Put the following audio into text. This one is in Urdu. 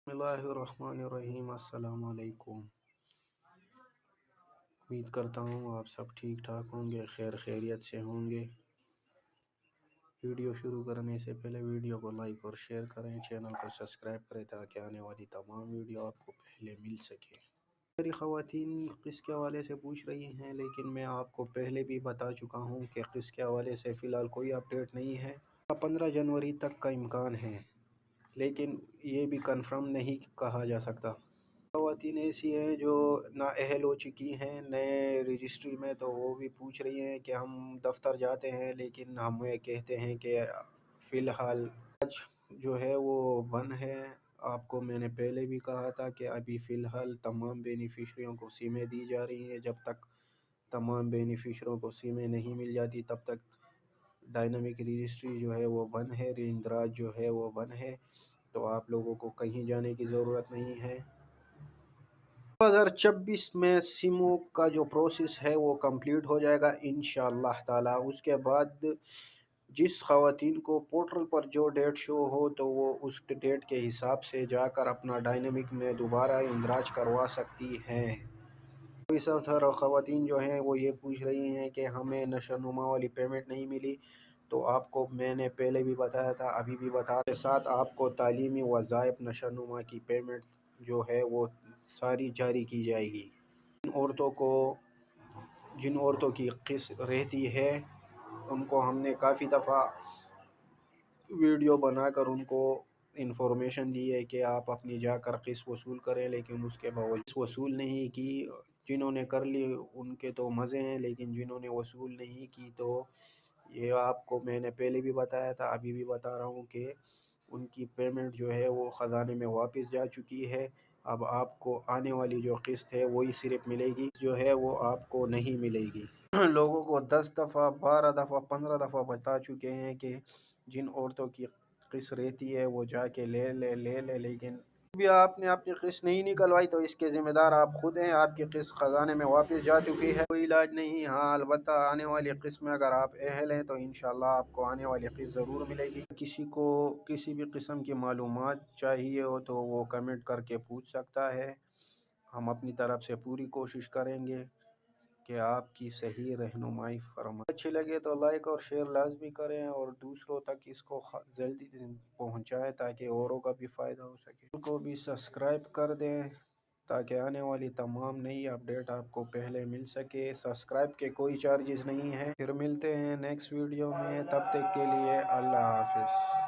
بسم اللہ الرحمن الرحیم، السلام علیکم۔ امید کرتا ہوں آپ سب ٹھیک ٹھاک ہوں گے، خیر خیریت سے ہوں گے۔ ویڈیو شروع کرنے سے پہلے ویڈیو کو لائک اور شیئر کریں، چینل کو سبسکرائب کریں تاکہ آنے والی تمام ویڈیو آپ کو پہلے مل سکے۔ میری خواتین قسط کے حوالے سے پوچھ رہی ہیں، لیکن میں آپ کو پہلے بھی بتا چکا ہوں کہ قسط کے حوالے سے فی الحال کوئی اپڈیٹ نہیں ہے۔ 15 جنوری تک کا امکان ہے، لیکن یہ بھی کنفرم نہیں کہا جا سکتا۔ خواتین ایسی ہیں جو نااہل ہو چکی ہیں نئے رجسٹری میں، تو وہ بھی پوچھ رہی ہیں کہ ہم دفتر جاتے ہیں لیکن ہمیں کہتے ہیں کہ فی الحال جو ہے وہ بند ہے۔ آپ کو میں نے پہلے بھی کہا تھا کہ ابھی فی الحال تمام بینیفیشریوں کو سمیں دی جا رہی ہیں۔ جب تک تمام بینیفیشریوں کو سمیں نہیں مل جاتی تب تک ڈائنامک رجسٹری جو ہے وہ بند ہے، اندراج جو ہے وہ بند ہے، تو آپ لوگوں کو کہیں جانے کی ضرورت نہیں ہے۔ 2026 میں سموں کا جو پروسیس ہے وہ کمپلیٹ ہو جائے گا انشاءاللہ تعالی۔ اس کے بعد جس خواتین کو پورٹل پر جو ڈیٹ شو ہو تو وہ اس ڈیٹ کے حساب سے جا کر اپنا ڈائنامک میں دوبارہ اندراج کروا سکتی ہیں۔ کوئی ساتھ خواتین جو ہیں وہ یہ پوچھ رہی ہیں کہ ہمیں نشوونما والی پیمنٹ نہیں ملی، تو آپ کو میں نے پہلے بھی بتایا تھا، ابھی بھی کے ساتھ آپ کو تعلیمی وظائف نشوونما کی پیمنٹ جو ہے وہ ساری جاری کی جائے گی۔ جن عورتوں کی قسط رہتی ہے ان کو ہم نے کافی دفعہ ویڈیو بنا کر ان کو انفارمیشن دی ہے کہ آپ اپنی جا کر قسط وصول کریں، لیکن اس کے باوجود وصول نہیں کی۔ جنہوں نے کر لی ان کے تو مزے ہیں، لیکن جنہوں نے وصول نہیں کی تو یہ آپ کو میں نے پہلے بھی بتایا تھا، ابھی بھی بتا رہا ہوں کہ ان کی پیمنٹ جو ہے وہ خزانے میں واپس جا چکی ہے۔ اب آپ کو آنے والی جو قسط ہے وہی صرف ملے گی، جو ہے وہ آپ کو نہیں ملے گی۔ لوگوں کو 10 دفعہ 12 دفعہ 15 دفعہ بتا چکے ہیں کہ جن عورتوں کی قسط رہتی ہے وہ جا کے لے لے، لیکن بھی آپ نے اپنی قسط نہیں نکلوائی تو اس کے ذمہ دار آپ خود ہیں۔ آپ کی قسط خزانے میں واپس جا چکی ہے، کوئی علاج نہیں۔ ہاں البتہ آنے والی قسط میں اگر آپ اہل ہیں تو انشاءاللہ آپ کو آنے والی قسط ضرور ملے گی۔ کسی کو کسی بھی قسم کی معلومات چاہیے ہو تو وہ کمنٹ کر کے پوچھ سکتا ہے، ہم اپنی طرف سے پوری کوشش کریں گے کہ آپ کی صحیح رہنمائی فرمائیں۔ اچھی لگے تو لائک اور شیئر لازمی کریں اور دوسروں تک اس کو جلدی پہنچائیں تاکہ اوروں کا بھی فائدہ ہو سکے۔ ان کو بھی سبسکرائب کر دیں تاکہ آنے والی تمام نئی اپڈیٹ آپ کو پہلے مل سکے۔ سبسکرائب کے کوئی چارجز نہیں ہیں۔ پھر ملتے ہیں نیکسٹ ویڈیو میں، تب تک کے لیے اللہ حافظ۔